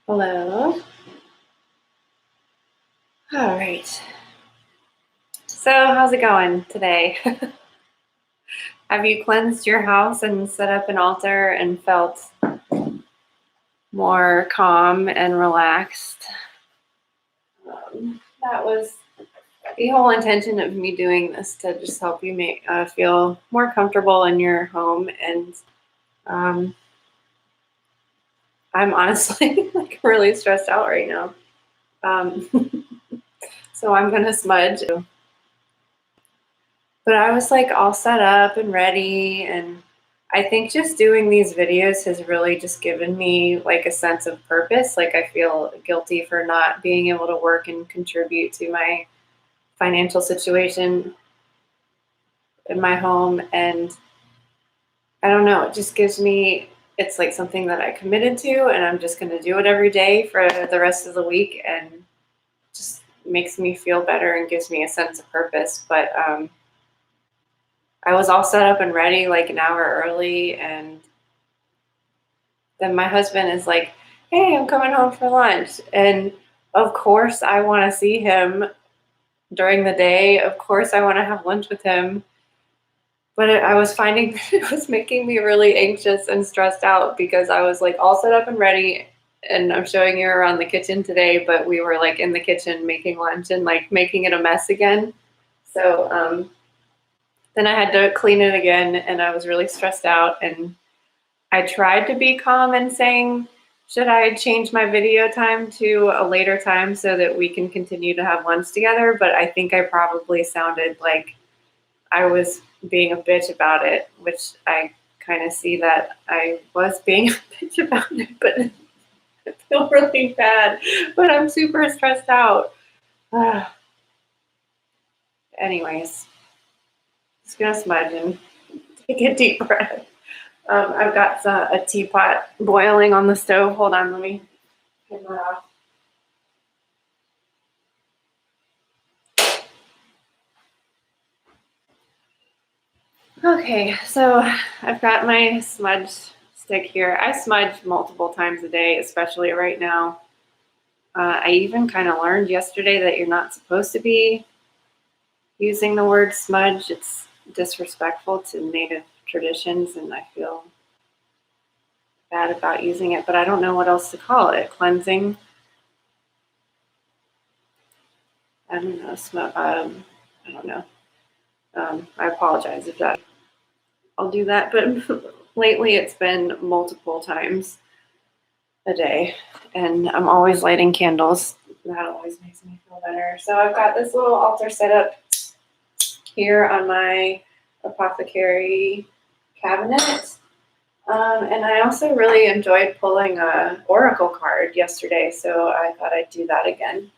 Hello. All right. So, how's it going today? Have you cleansed your house and set up an altar and felt more calm and relaxed? That was the whole intention of me doing this, to just help you feel more comfortable in your home. And um, I'm honestly like really stressed out right now. Um, so I'm gonna smudge. But I was like all set up and ready, and I think just doing these videos has really just given me like a sense of purpose. Like I feel guilty for not being able to work and contribute to my financial situation in my home. And I don't know, it just gives me, it's like something that I committed to, and I'm just going to do it every day for the rest of the week, and just makes me feel better and gives me a sense of purpose. But I was all set up and ready like an hour early, and then my husband is like, "Hey, I'm coming home for lunch." And of course, I want to see him during the day. Of course, I want to have lunch with him. But I was finding that it was making me really anxious and stressed out, because I was like all set up and ready. And I'm showing you around the kitchen today, but we were like in the kitchen making lunch and like making it a mess again. So then I had to clean it again, and I was really stressed out. And I tried to be calm and saying, should I change my video time to a later time so that we can continue to have lunch together? But I think I probably sounded like I was being a bitch about it, which I kind of see that I was being a bitch about it, but I feel really bad. But I'm super stressed out. Anyways, just gonna smudge and take a deep breath. I've got a teapot boiling on the stove. Hold on, let me turn that off. Okay, so I've got my smudge stick here. I smudge multiple times a day, especially right now. I even kind of learned yesterday that you're not supposed to be using the word smudge. It's disrespectful to Native traditions, and I feel bad about using it, but I don't know what else to call it. Cleansing? I don't know. I don't know. I apologize if that. I'll do that, but lately it's been multiple times a day, and I'm always lighting candles. That always makes me feel better. So I've got this little altar set up here on my apothecary cabinet. And I also really enjoyed pulling a oracle card yesterday, so I thought I'd do that again.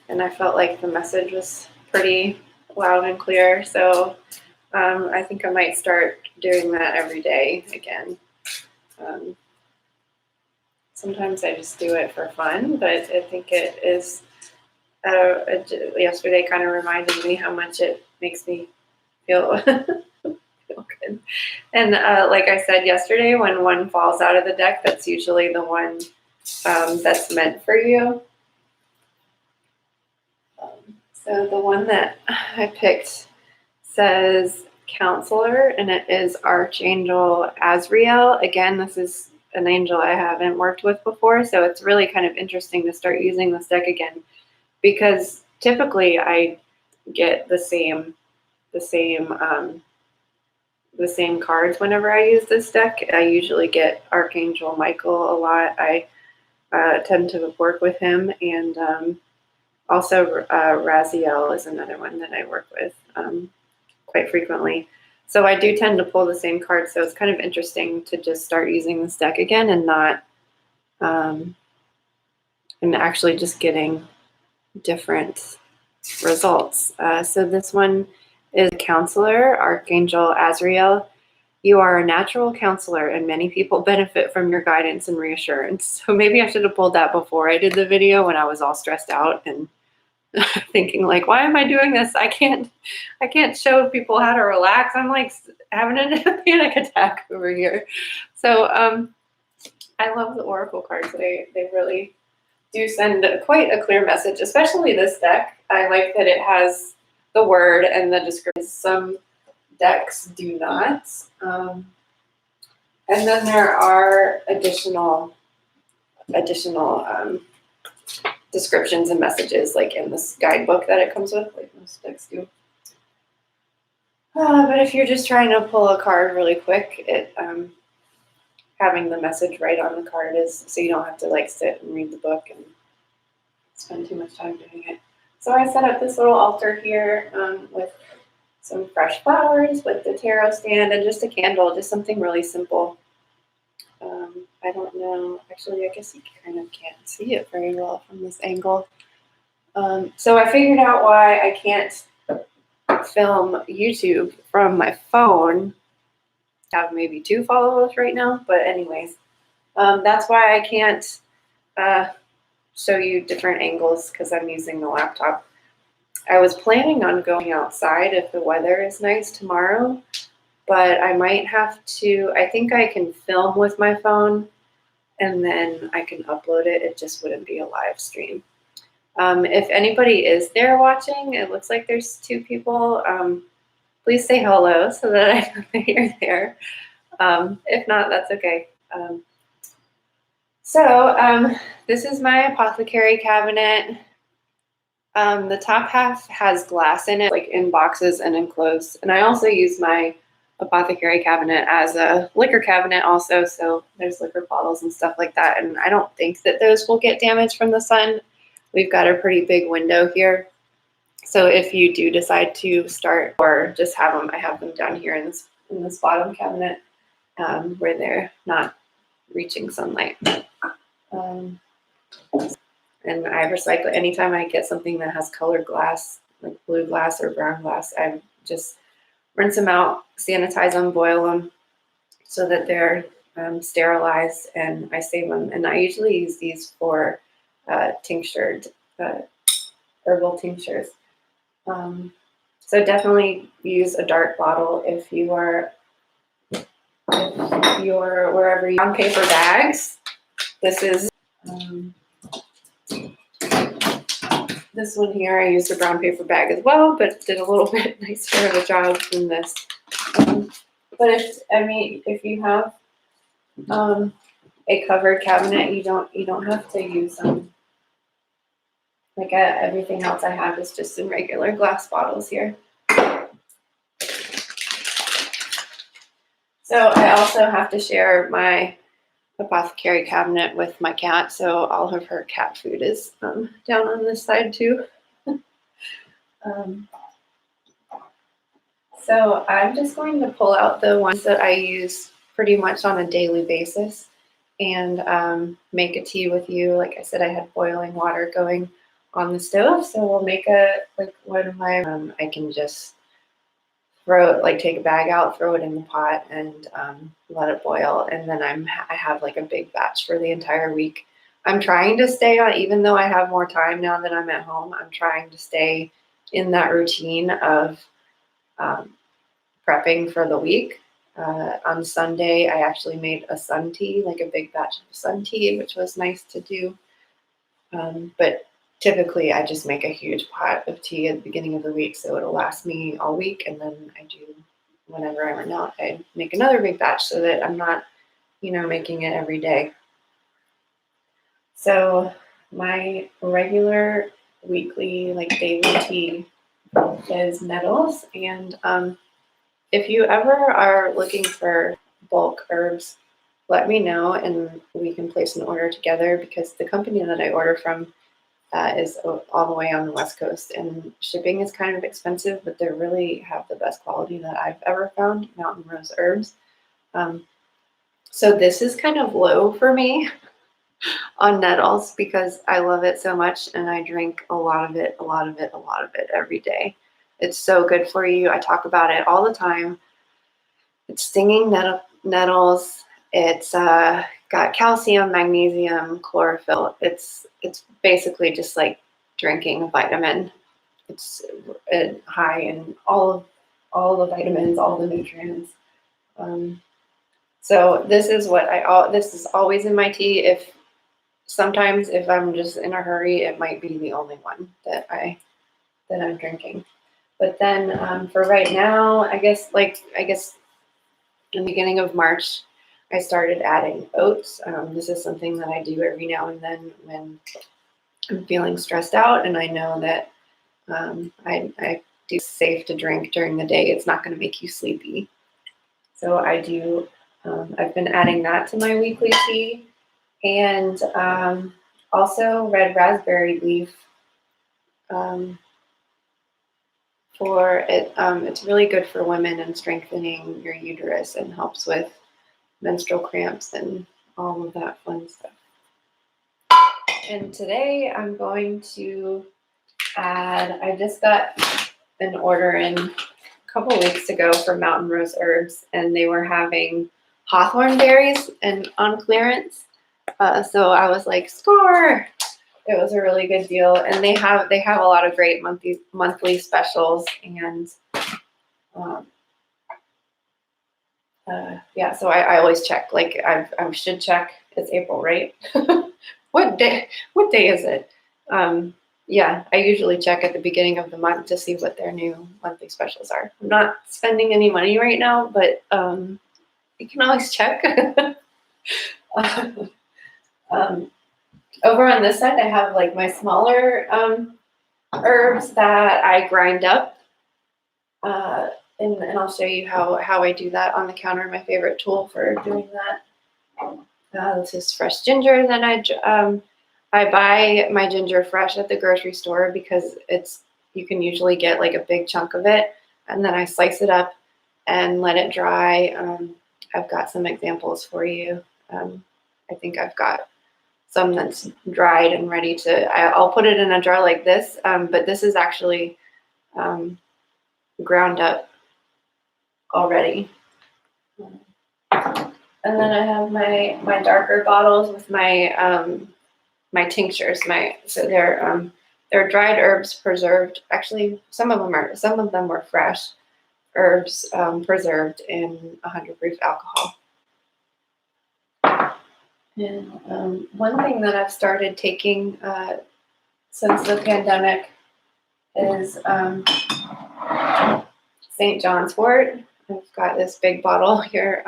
And I felt like the message was pretty loud and clear, so I think I might start doing that every day again. Sometimes I just do it for fun, but I think it is, yesterday kind of reminded me how much it makes me feel, feel good. And like I said yesterday, when one falls out of the deck, that's usually the one that's meant for you. So the one that I picked says Counselor, and it is Archangel Azrael. Again, this is an angel I haven't worked with before, so it's really kind of interesting to start using this deck again, because typically I get the same cards whenever I use this deck. I usually get Archangel Michael a lot. I tend to work with him, and also Raziel is another one that I work with quite frequently. So I do tend to pull the same cards, so it's kind of interesting to just start using this deck again and not, and actually just getting different results. So this one is Counselor, Archangel Azrael. You are a natural counselor, and many people benefit from your guidance and reassurance. So maybe I should have pulled that before I did the video, when I was all stressed out and thinking like, why am I doing this? I can't show people how to relax. I'm like having a panic attack over here. So I love the oracle cards. They really do send quite a clear message, especially this deck. I like that it has the word and the description. Some decks do not. And then there are additional descriptions and messages, like in this guidebook that it comes with, like most decks do. But if you're just trying to pull a card really quick, having the message right on the card is so you don't have to like sit and read the book and spend too much time doing it. So I set up this little altar here with some fresh flowers, with the tarot stand, and just a candle, just something really simple. I don't know. Actually, I guess you kind of can't see it very well from this angle. So I figured out why I can't film YouTube from my phone. I have maybe 2 followers right now, but anyways, that's why I can't show you different angles because I'm using the laptop. I was planning on going outside if the weather is nice tomorrow, but I might have to. I think I can film with my phone and then I can upload it. It just wouldn't be a live stream. If anybody is there watching, it looks like there's 2 people. Please say hello so that I know that you're there. If not, that's okay. This is my apothecary cabinet. The top half has glass in it, like in boxes and enclosed. And I also use my apothecary cabinet as a liquor cabinet also. So there's liquor bottles and stuff like that. And I don't think that those will get damaged from the sun. We've got a pretty big window here. So if you do decide to start or just have them, I have them down here in this bottom cabinet where they're not reaching sunlight. And I recycle anytime I get something that has colored glass, like blue glass or brown glass, I just rinse them out, sanitize them, boil them so that they're sterilized, and I save them. And I usually use these for tinctured, herbal tinctures. So definitely use a dark bottle if you're wherever you on paper bags. This is this one here. I used a brown paper bag as well, but did a little bit nicer of a job than this. But if you have a covered cabinet, you don't have to use them. Like everything else I have is just in regular glass bottles here. So I also have to share my apothecary cabinet with my cat, so all of her cat food is down on this side too. So I'm just going to pull out the ones that I use pretty much on a daily basis and make a tea with you. Like I said, I had boiling water going on the stove, so we'll make one of my. I can just take a bag out, throw it in the pot, and let it boil. And then I have like a big batch for the entire week. I'm trying to stay on, even though I have more time now that I'm at home, I'm trying to stay in that routine of prepping for the week. On Sunday, I actually made a sun tea, like a big batch of sun tea, which was nice to do. But typically, I just make a huge pot of tea at the beginning of the week, so it'll last me all week. And then I do, whenever I run out, I make another big batch so that I'm not, making it every day. So my regular weekly, daily tea is nettles. And if you ever are looking for bulk herbs, let me know and we can place an order together, because the company that I order from is all the way on the West Coast, and shipping is kind of expensive, but they really have the best quality that I've ever found, Mountain Rose Herbs. So this is kind of low for me on nettles because I love it so much and I drink a lot of it every day. It's so good for you. I talk about it all the time. It's stinging nettles. It's got calcium, magnesium, chlorophyll. It's basically just like drinking a vitamin. It's high in all of all the vitamins, all the nutrients. So this is what this is always in my tea. Sometimes if I'm just in a hurry, it might be the only one that I'm drinking. But then for right now, I guess in the beginning of March, I started adding oats. This is something that I do every now and then when I'm feeling stressed out, and I know that I do safe to drink during the day. It's not going to make you sleepy. So I do. I've been adding that to my weekly tea, and also red raspberry leaf. For it, it's really good for women and strengthening your uterus and helps with menstrual cramps and all of that fun stuff. And today I'm going to add, I just got an order in a couple weeks ago for Mountain Rose Herbs, and they were having hawthorn berries and on clearance. So I was like, score! It was a really good deal, and they have a lot of great monthly specials, and yeah. So I always check. Like I should check. It's April, right? What day is it? Yeah, I usually check at the beginning of the month to see what their new monthly specials are. I'm not spending any money right now, but you can always check. Over on this side, I have like my smaller herbs that I grind up, and I'll show you how I do that on the counter. My favorite tool for doing that. This is fresh ginger. Then I buy my ginger fresh at the grocery store because you can usually get like a big chunk of it, and then I slice it up and let it dry. I've got some examples for you. I think I've got some that's dried and ready to, I'll put it in a jar like this, but this is actually ground up already. And then I have my darker bottles with my my tinctures. So they're dried herbs preserved. Actually, some of them were fresh herbs preserved in 100 proof alcohol. And one thing that I've started taking since the pandemic is St. John's wort. I've got this big bottle here.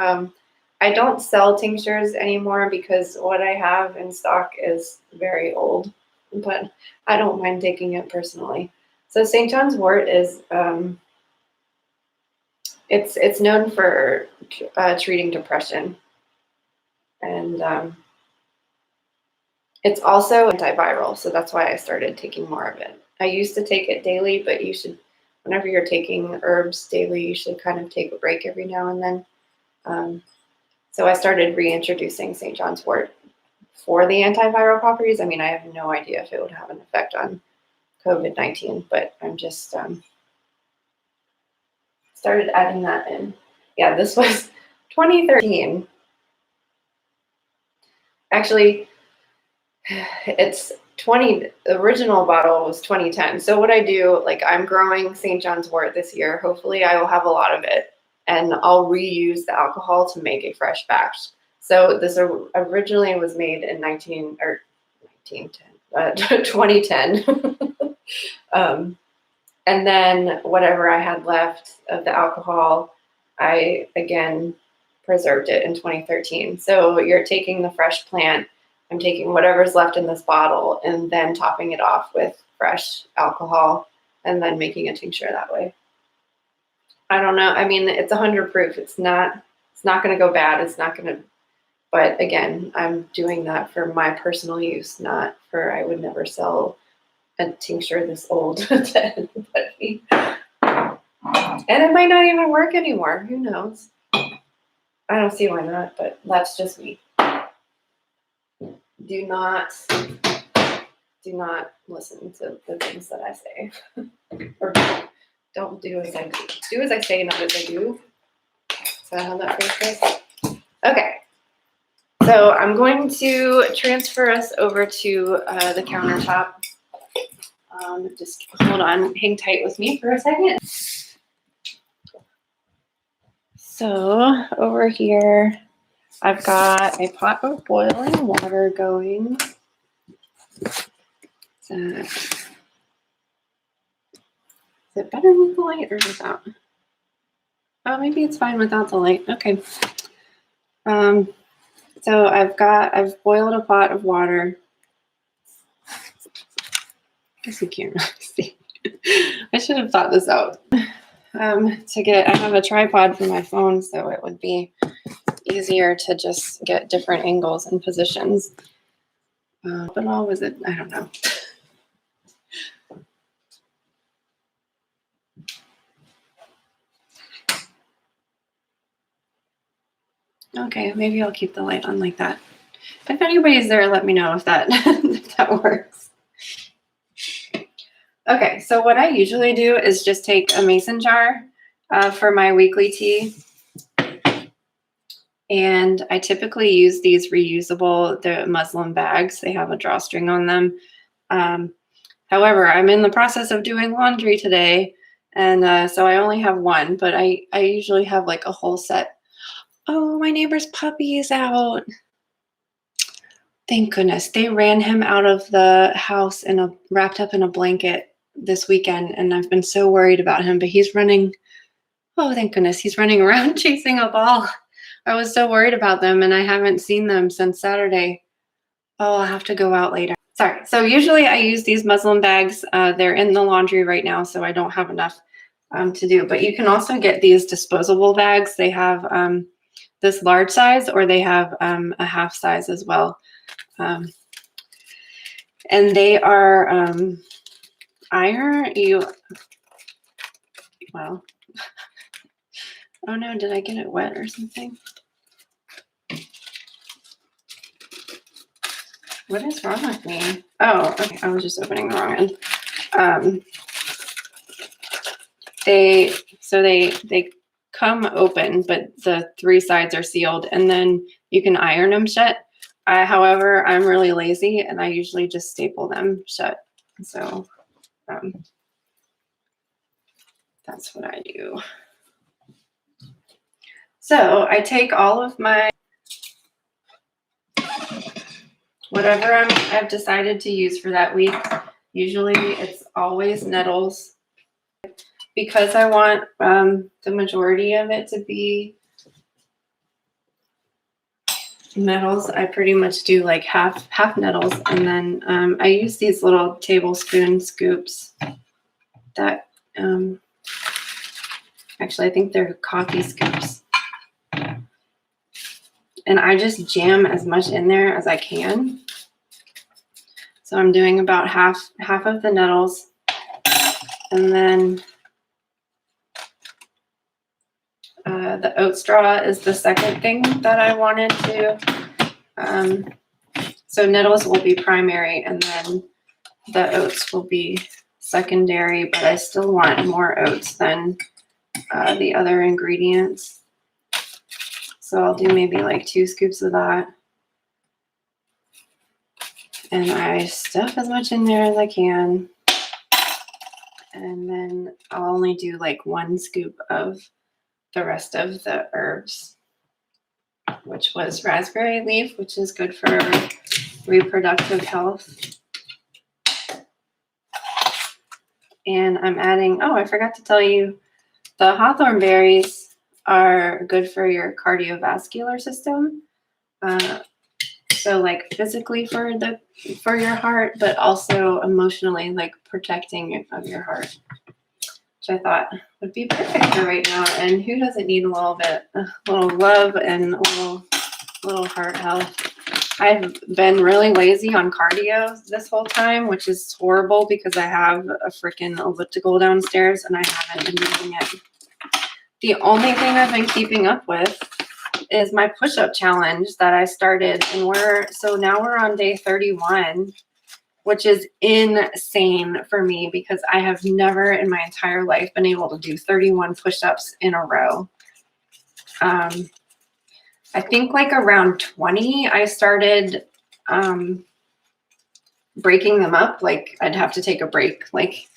I don't sell tinctures anymore because what I have in stock is very old, but I don't mind taking it personally. So St. John's wort is it's known for treating depression. And it's also antiviral, so that's why I started taking more of it. I used to take it daily, but whenever you're taking herbs daily, you should kind of take a break every now and then. So I started reintroducing St. John's wort for the antiviral properties. I mean, I have no idea if it would have an effect on COVID-19, but I'm just started adding that in. Yeah, this was 2013. Actually, it's the original bottle was 2010. So what I do, like I'm growing St. John's wort this year. Hopefully I will have a lot of it, and I'll reuse the alcohol to make a fresh batch. So this originally was made in 2010. And then whatever I had left of the alcohol, I again preserved it in 2013. So you're taking the fresh plant, I'm taking whatever's left in this bottle and then topping it off with fresh alcohol and then making a tincture that way. I don't know. I mean, it's 100 proof. It's not going to go bad. It's not going to, but again, I'm doing that for my personal use, not for, I would never sell a tincture this old to anybody. And it might not even work anymore. Who knows? I don't see why not, but that's just me. Do not listen to the things that I say. Or don't do as I do. Do as I say, not as I do. Is that how that phrase goes? Okay. So I'm going to transfer us over to the countertop. Just hold on, hang tight with me for a second. So over here, I've got a pot of boiling water going. Is it better with the light or without? Oh, maybe it's fine without the light. Okay. So I've boiled a pot of water. I guess you can't really see. I should have thought this out. I have a tripod for my phone, so it would be easier to just get different angles and positions. But all was it? I don't know. Okay, maybe I'll keep the light on like that. If anybody's there, let me know if that if that works. Okay, so what I usually do is just take a mason jar for my weekly tea. And I typically use these reusable, the muslin bags. They have a drawstring on them. However, I'm in the process of doing laundry today, and so I only have one, but I usually have like a whole set. Oh, my neighbor's puppy is out. Thank goodness. They ran him out of the house wrapped up in a blanket this weekend, and I've been so worried about him, but he's running. Oh, thank goodness. He's running around chasing a ball. I was so worried about them, and I haven't seen them since Saturday. Oh, I'll have to go out later. Sorry. So usually I use these muslin bags. They're in the laundry right now, so I don't have enough to do. But you can also get these disposable bags. They have this large size, or they have a half size as well. And they are well, oh no, did I get it wet or something? What is wrong with me? Oh, okay, I was just opening the wrong end. They come open, but the three sides are sealed, and then you can iron them shut. However, I'm really lazy, and I usually just staple them shut. So that's what I do. So I take all of my whatever I've decided to use for that week. Usually it's always nettles, because I want the majority of it to be nettles. I pretty much do like half nettles, and then I use these little tablespoon scoops that actually I think they're coffee scoops, and I just jam as much in there as I can. So I'm doing about half of the nettles, and then the oat straw is the second thing that I wanted to. So nettles will be primary, and then the oats will be secondary, but I still want more oats than the other ingredients. So I'll do maybe like 2 scoops of that. And I stuff as much in there as I can. And then I'll only do like 1 scoop of the rest of the herbs, which was raspberry leaf, which is good for reproductive health. And I'm adding, oh, I forgot to tell you, the hawthorn berries are good for your cardiovascular system. So like physically for your heart, but also emotionally, like protecting of your heart, which I thought would be perfect for right now. And who doesn't need a little love and a little heart health? I've been really lazy on cardio this whole time, which is horrible because I have a freaking elliptical downstairs and I haven't been using it. The only thing I've been keeping up with is my push-up challenge that I started, and now we're on day 31, which is insane for me because I have never in my entire life been able to do 31 push-ups in a row. I think like around 20, I started breaking them up. Like I'd have to take a break, like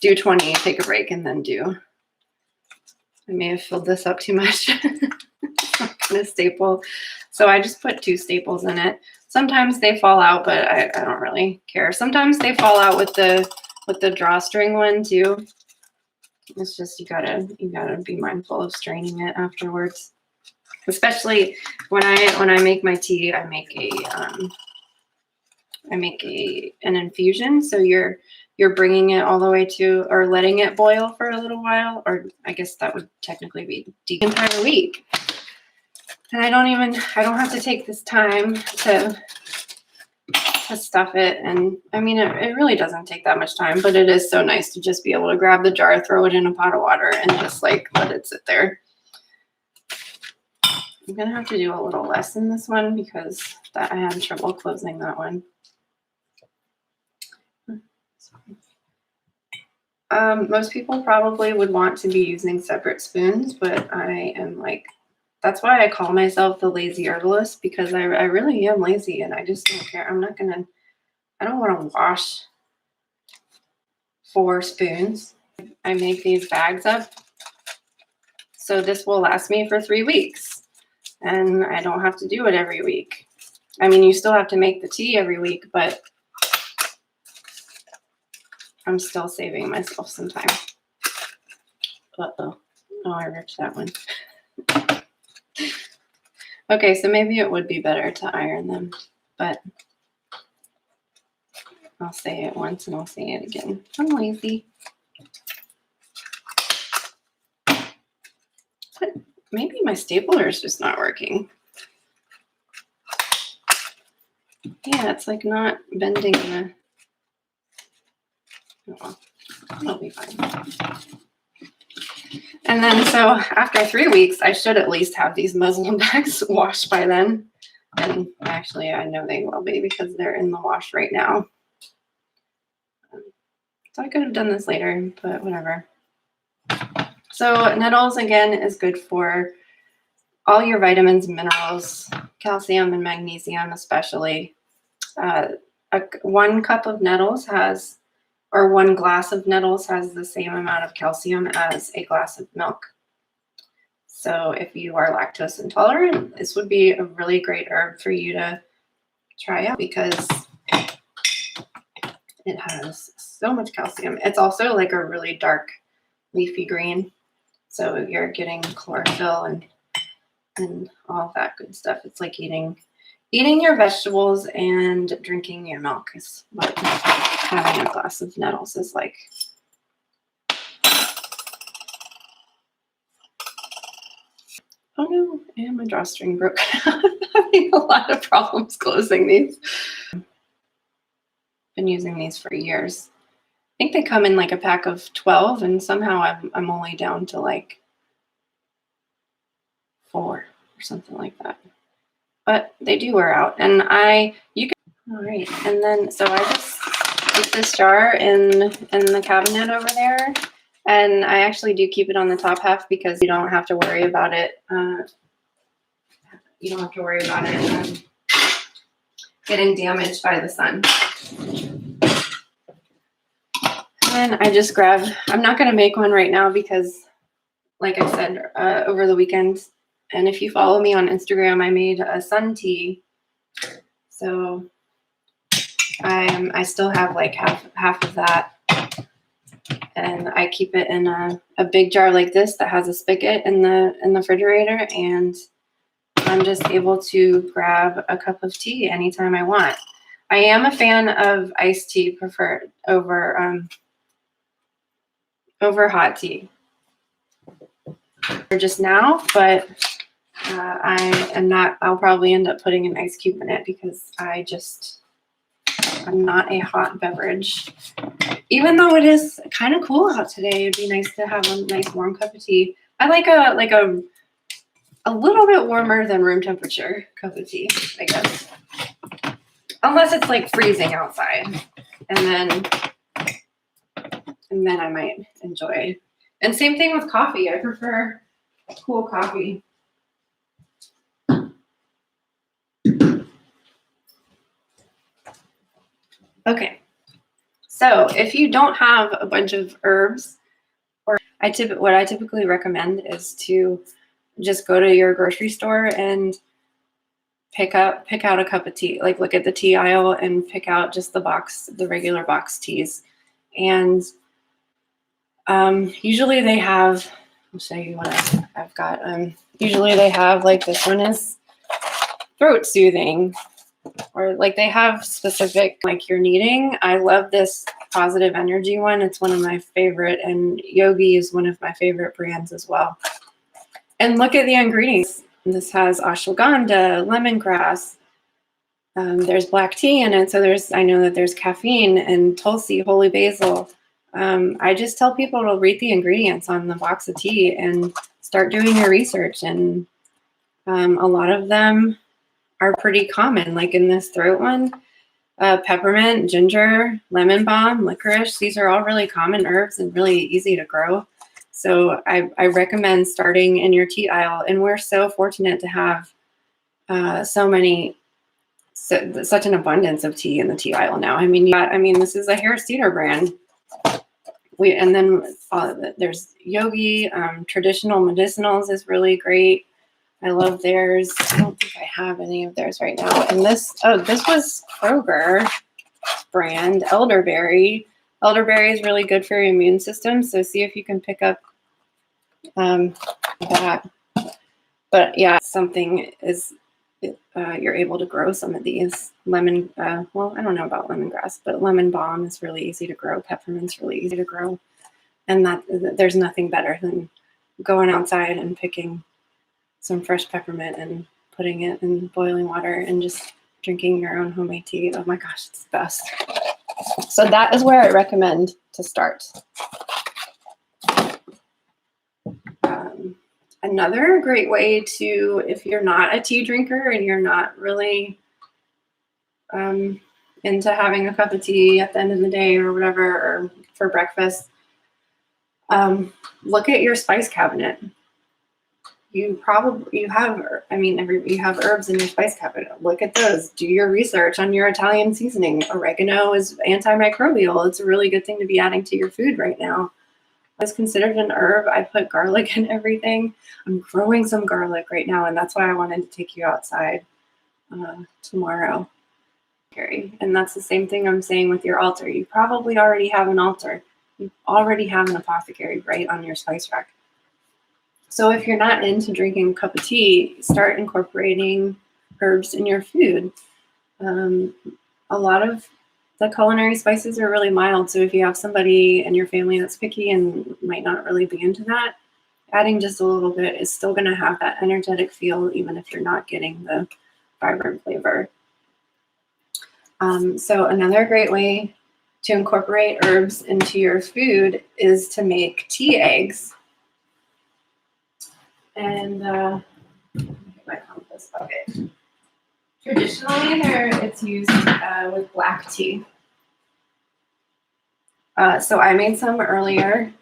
do 20, take a break, and then do I may have filled this up too much. Kind of staple. So I just put 2 staples in it. Sometimes they fall out, but I don't really care. Sometimes they fall out with the drawstring one too. It's just you gotta be mindful of straining it afterwards. Especially when I make my tea, I make an infusion. So you're bringing it all the way to, or letting it boil for a little while, or I guess that would technically be the entire week. And I don't have to take this time to stuff it. And I mean, it really doesn't take that much time, but it is so nice to just be able to grab the jar, throw it in a pot of water, and just like let it sit there. I'm gonna have to do a little less in this one because I had trouble closing that one. Most people probably would want to be using separate spoons, but I am like, that's why I call myself the lazy herbalist, because I really am lazy and I just don't care. I don't want to wash 4 spoons. I make these bags up, so this will last me for 3 weeks and I don't have to do it every week. I mean, you still have to make the tea every week, but I'm still saving myself some time. Uh-oh. Oh, I ripped that one. Okay, so maybe it would be better to iron them, but I'll say it once and I'll say it again. I'm lazy. But maybe my stapler is just not working. Yeah, it's like not bending the... Oh, it'll be fine. And then so after 3 weeks, I should at least have these muslin bags washed by then. And actually, I know they will be because they're in the wash right now. So I could have done this later, but whatever. So nettles, again, is good for all your vitamins and minerals, calcium and magnesium especially. 1 cup of nettles has, or 1 glass of nettles has the same amount of calcium as a glass of milk. So if you are lactose intolerant, this would be a really great herb for you to try out because it has so much calcium. It's also like a really dark leafy green. So you're getting chlorophyll and all that good stuff. It's like eating your vegetables and drinking your milk is what having a glass of nettles is like. Oh no, and my drawstring broke. I'm having a lot of problems closing these. Been using these for years. I think they come in like a pack of 12 and somehow I'm only down to like 4 or something like that. But they do wear out, and you can. All right, and then so I just keep this jar in the cabinet over there, and I actually do keep it on the top half because you don't have to worry about it. You don't have to worry about it getting damaged by the sun. And I just grab. I'm not going to make one right now because, like I said, over the weekend. And if you follow me on Instagram, I made a sun tea. So I still have like half of that. And I keep it in a big jar like this that has a spigot in the refrigerator. And I'm just able to grab a cup of tea anytime I want. I am a fan of iced tea preferred over hot tea. Or just now, but I am not. I'll probably end up putting an ice cube in it because I'm not a hot beverage. Even though it is kind of cool out today, it'd be nice to have a nice warm cup of tea. I like a little bit warmer than room temperature cup of tea, I guess. Unless it's like freezing outside, and then I might enjoy. And same thing with coffee. I prefer cool coffee. Okay, so if you don't have a bunch of herbs, or what I typically recommend is to just go to your grocery store and pick out a cup of tea. Like look at the tea aisle and pick out just the regular box teas. And usually they have, I'll show you what I've got. Usually they have, like, this one is throat soothing, or like they have specific, like, you're needing. I love this positive energy one. It's one of my favorite, and Yogi is one of my favorite brands as well. And look at the ingredients. This has ashwaganda, lemongrass. There's black tea in it, so I know that there's caffeine, and tulsi, holy basil. I just tell people to read the ingredients on the box of tea and start doing your research. And a lot of them are pretty common, like in this throat one, peppermint, ginger, lemon balm, licorice. These are all really common herbs and really easy to grow. So I recommend starting in your tea aisle. And we're so fortunate to have such an abundance of tea in the tea aisle now. I mean, this is a hair cedar brand. And then there's Yogi, traditional medicinals is really great. I love theirs. I don't think I have any of theirs right now. And this was Kroger brand, elderberry. Elderberry is really good for your immune system, so see if you can pick up that. But yeah, something is you're able to grow some of these. Lemon, well, I don't know about lemongrass, but lemon balm is really easy to grow. Peppermint's really easy to grow. And there's nothing better than going outside and picking some fresh peppermint and putting it in boiling water and just drinking your own homemade tea. Oh my gosh, it's the best. So that is where I recommend to start. Another great way to, if you're not a tea drinker and you're not really into having a cup of tea at the end of the day or whatever, or for breakfast, look at your spice cabinet. You have herbs in your spice cabinet. Look at those. Do your research on your Italian seasoning. Oregano is antimicrobial. It's a really good thing to be adding to your food right now. It's considered an herb. I put garlic in everything. I'm growing some garlic right now, and that's why I wanted to take you outside tomorrow. And that's the same thing I'm saying with your altar. You probably already have an altar. You already have an apothecary right on your spice rack. So if you're not into drinking a cup of tea, start incorporating herbs in your food. A lot of the culinary spices are really mild. So if you have somebody in your family that's picky and might not really be into that, adding just a little bit is still going to have that energetic feel, even if you're not getting the vibrant flavor. So another great way to incorporate herbs into your food is to make tea eggs. And my compost bucket. Traditionally, it's used with black tea. So I made some earlier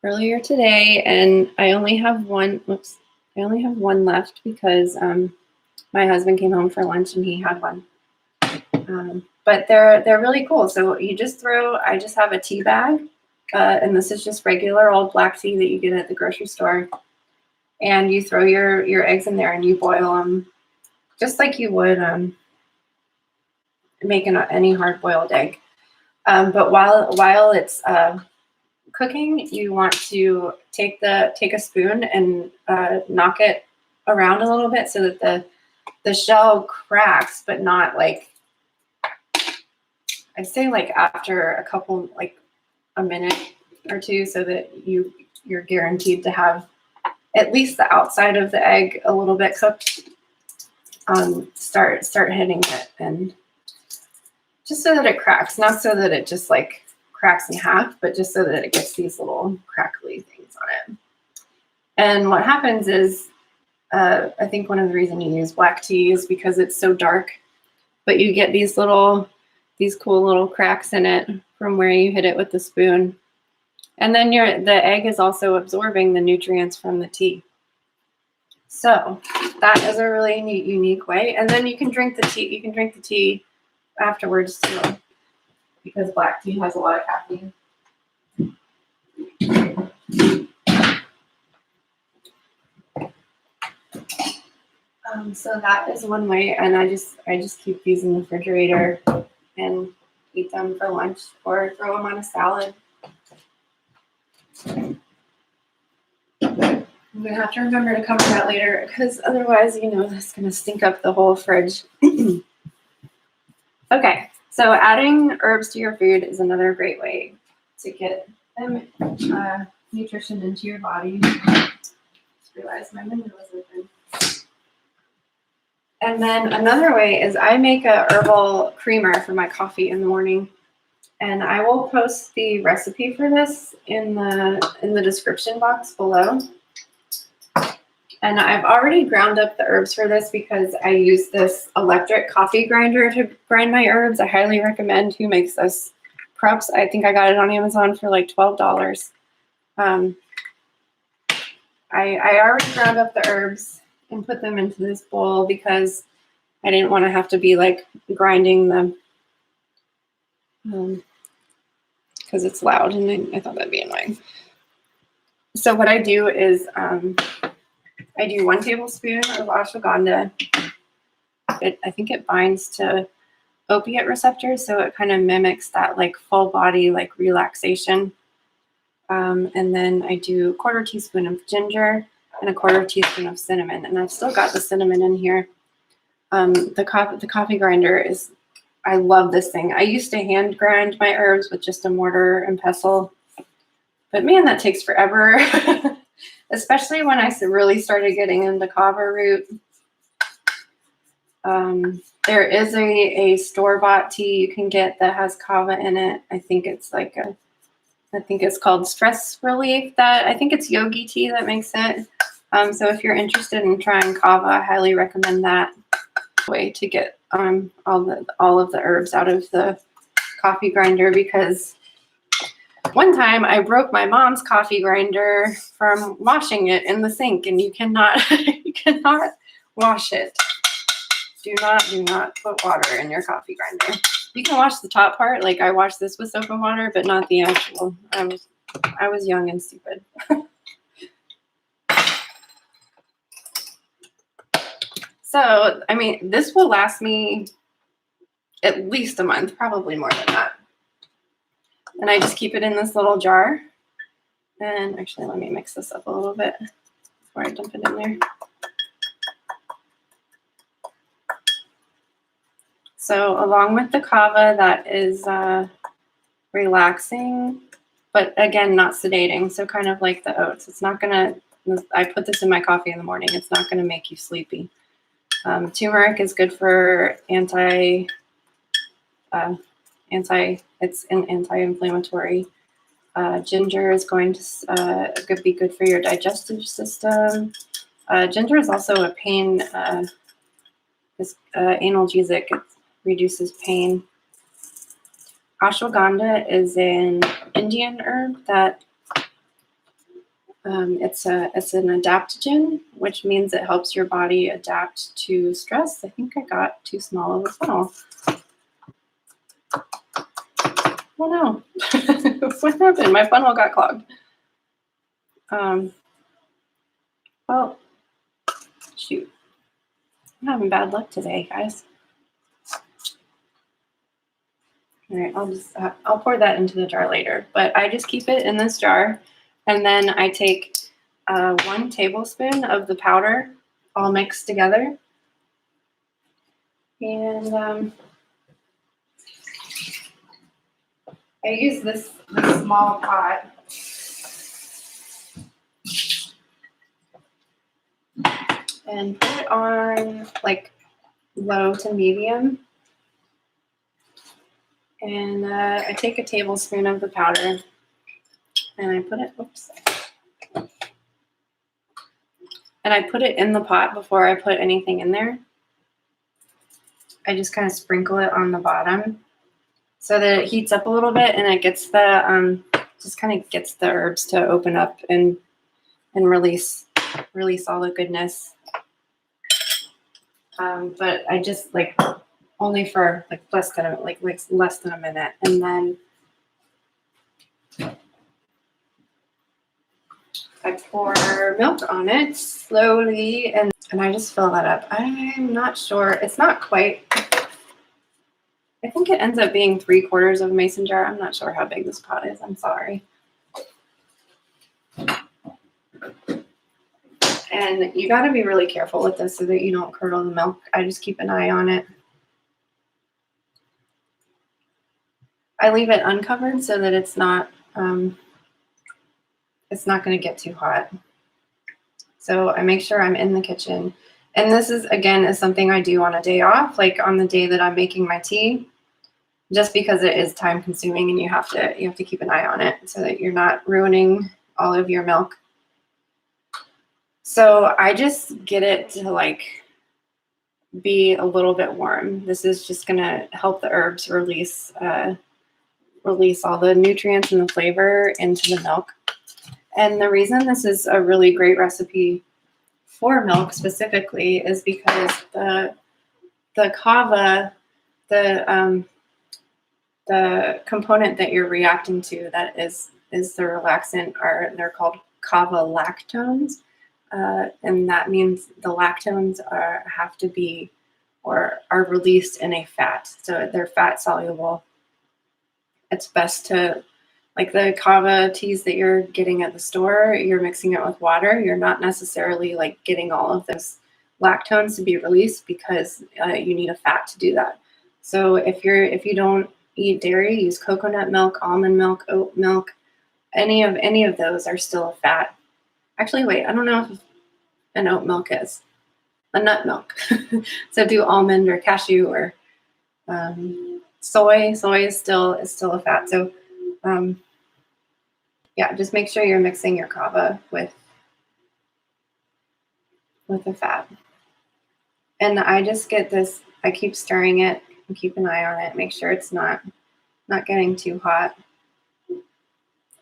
today, and I only have one. Whoops, I only have one left because my husband came home for lunch and he had one. But they're really cool. So you just I just have a tea bag, and this is just regular old black tea that you get at the grocery store. And you throw your eggs in there and you boil them just like you would make any hard-boiled egg. But while it's cooking, you want to take a spoon and knock it around a little bit so that the shell cracks, but not like, I'd say like after a couple, like a minute or two, so that you're guaranteed to have at least the outside of the egg a little bit cooked. Start hitting it, and just so that it cracks, not so that it just like cracks in half, but just so that it gets these little crackly things on it. And what happens is, I think one of the reasons you use black tea is because it's so dark, but you get these cool little cracks in it from where you hit it with the spoon. And then the egg is also absorbing the nutrients from the tea. So that is a really unique way. And then you can drink the tea. You can drink the tea afterwards too, because black tea has a lot of caffeine. So that is one way, and I just keep these in the refrigerator and eat them for lunch or throw them on a salad. I'm gonna have to remember to cover that later because otherwise, you know, that's gonna stink up the whole fridge. Okay, so adding herbs to your food is another great way to get them nutrition into your body. Just realized my window was open. And then another way is I make a herbal creamer for my coffee in the morning, and I will post the recipe for this in the description box below. And I've already ground up the herbs for this because I use this electric coffee grinder to grind my herbs. I highly recommend. Who makes this? Props. I think I got it on Amazon for like $12. I already ground up the herbs and put them into this bowl because I didn't want to have to be like grinding them because it's loud and I thought that'd be annoying. So what I do is I do 1 tablespoon of ashwagandha. I think it binds to opiate receptors, so it kind of mimics that like full body like relaxation. And then I do 1/4 teaspoon of ginger and 1/4 teaspoon of cinnamon, and I've still got the cinnamon in here. The coffee grinder is, I love this thing. I used to hand grind my herbs with just a mortar and pestle, but man, that takes forever. Especially when I really started getting into kava root. There is a store-bought tea you can get that has kava in it. I think it's like I think it's called Stress Relief. I think it's Yogi tea that makes it. So if you're interested in trying kava, I highly recommend that way to get all of the herbs out of the coffee grinder, because one time I broke my mom's coffee grinder from washing it in the sink, and you cannot wash it. Do not put water in your coffee grinder. You can wash the top part, like I washed this with soap and water, but not the actual. I was young and stupid. So, I mean, this will last me at least a month, probably more than that. And I just keep it in this little jar. And actually, let me mix this up a little bit before I dump it in there. So along with the kava, that is relaxing, but again, not sedating. So kind of like the oats. It's not gonna, I put this in my coffee in the morning. It's not gonna make you sleepy. Turmeric is good for it's an anti-inflammatory. Ginger is going to be good for your digestive system. Ginger is also a pain, analgesic. It reduces pain. Ashwagandha is an Indian herb that it's an adaptogen, which means it helps your body adapt to stress. I think I got too small of a funnel. Oh no, what happened? My funnel got clogged. Well, shoot. I'm having bad luck today, guys. All right, I'll pour that into the jar later, but I just keep it in this jar, and then I take 1 tablespoon of the powder all mixed together, and I use this small pot. And put it on like low to medium. And I take a tablespoon of the powder and I put it, and I put it in the pot before I put anything in there. I just kind of sprinkle it on the bottom so that it heats up a little bit, and it gets the just kind of gets the herbs to open up and release all the goodness. But I just like only for like less than a minute, and then I pour milk on it slowly, and And I just fill that up. I'm not sure. It's not quite. I think it ends up being 3/4 of a mason jar. I'm not sure how big this pot is. I'm sorry. And you got to be really careful with this so that you don't curdle the milk. I just keep an eye on it. I leave it uncovered so that it's not going to get too hot. So I make sure I'm in the kitchen. And this is, again, is something I do on a day off, like on the day that I'm making my tea, just because it is time consuming and you have to keep an eye on it so that you're not ruining all of your milk. So I just get it to like be a little bit warm. This is just going to help the herbs release all the nutrients and the flavor into the milk. And the reason this is a really great recipe for milk specifically is because the kava, the component that you're reacting to that is the relaxant, they're called kava lactones, and that means the lactones have to be or are released in a fat, so they're fat soluble. It's best to, like the kava teas that you're getting at the store, you're mixing it with water. You're not necessarily like getting all of those lactones to be released because you need a fat to do that. So if you don't eat dairy, use coconut milk, almond milk, oat milk. Any of those are still a fat. Actually, wait, I don't know if an oat milk is a nut milk. So do almond or cashew or soy. Soy is still a fat. So yeah, just make sure you're mixing your kava with the fat. And I just get this, I keep stirring it and keep an eye on it, make sure it's not getting too hot.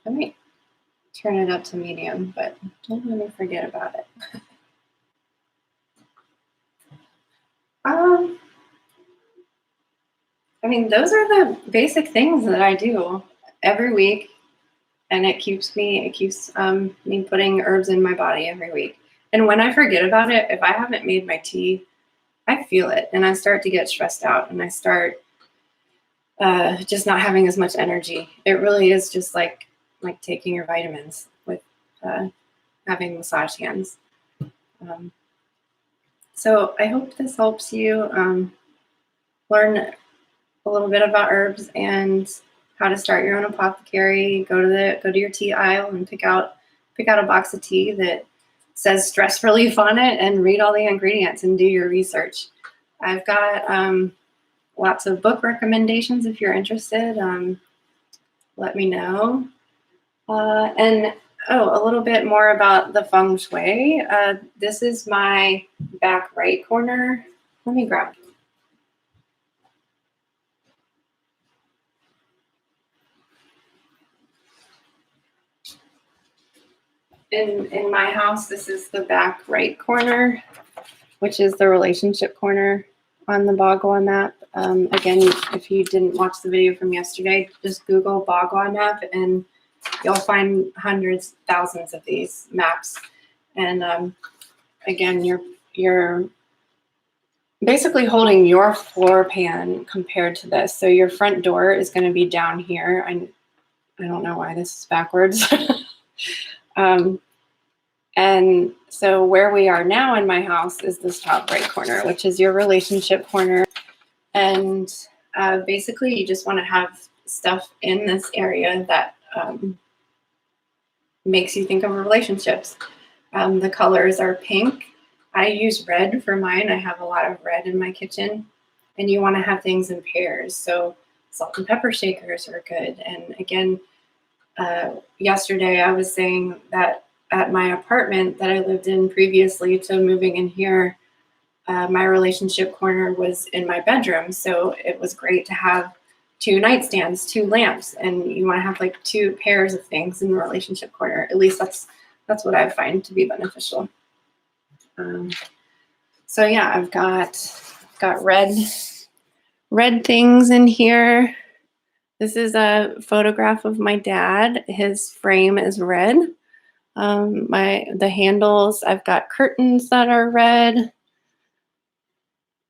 I might turn it up to medium, but don't let me forget about it. I mean, those are the basic things that I do every week, and it keeps me putting herbs in my body every week. And when I forget about it, if I haven't made my tea, I feel it, and I start to get stressed out, and I start just not having as much energy. It really is just like taking your vitamins with having massage hands. So I hope this helps you learn a little bit about herbs and how to start your own apothecary. Go to your tea aisle and pick out a box of tea that says stress relief on it, and read all the ingredients and do your research. I've got lots of book recommendations if you're interested. Let me know. And a little bit more about the feng shui. This is my back right corner. Let me grab. In my house, this is the back right corner, which is the relationship corner on the Bagua map. Again, if you didn't watch the video from yesterday, just Google Bagua map and you'll find hundreds, thousands of these maps. And again, you're basically holding your floor pan compared to this. So your front door is going to be down here. I don't know why this is backwards. And so where we are now in my house is this top right corner, which is your relationship corner. And basically you just want to have stuff in this area that makes you think of relationships. The colors are pink. I use red for mine. I have a lot of red in my kitchen. And you want to have things in pairs. So salt and pepper shakers are good. And again, yesterday I was saying that at my apartment that I lived in previously to moving in here, my relationship corner was in my bedroom. So it was great to have 2 nightstands, 2 lamps, and you want to have like 2 pairs of things in the relationship corner. At least that's what I find to be beneficial. So yeah, I've got red things in here. This is a photograph of my dad. His frame is red. The handles, I've got curtains that are red.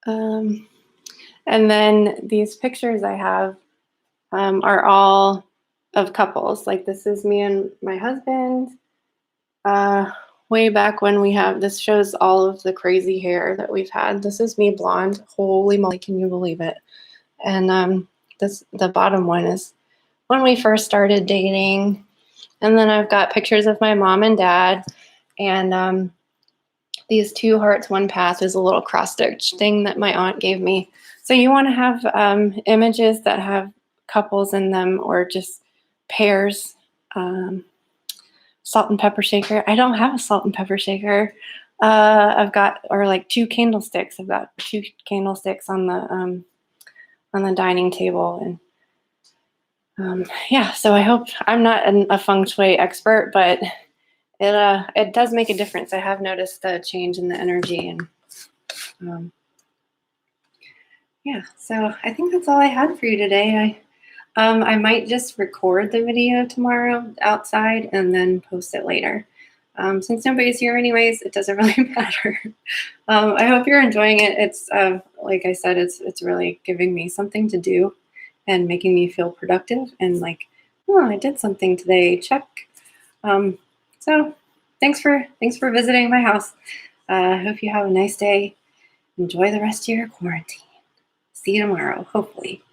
Um, and then these pictures I have are all of couples. Like this is me and my husband. Way back when this shows all of the crazy hair that we've had. This is me blonde. Holy moly, can you believe it? And the bottom one is when we first started dating. And then I've got pictures of my mom and dad. And these 2 hearts, 1 path is a little cross stitch thing that my aunt gave me. So you want to have images that have couples in them or just pairs. Salt and pepper shaker. I don't have a salt and pepper shaker. I've got, or like 2 candlesticks. I've got 2 candlesticks on the dining table. And yeah, so I hope, I'm not a feng shui expert, but it does make a difference. I have noticed the change in the energy. And yeah, so I think that's all I had for you today. I might just record the video tomorrow outside and then post it later. Since nobody's here anyways, it doesn't really matter. I hope you're enjoying it. It's like I said, it's really giving me something to do and making me feel productive and like, oh, I did something today. Check. So thanks for visiting my house. I hope you have a nice day. Enjoy the rest of your quarantine. See you tomorrow, hopefully.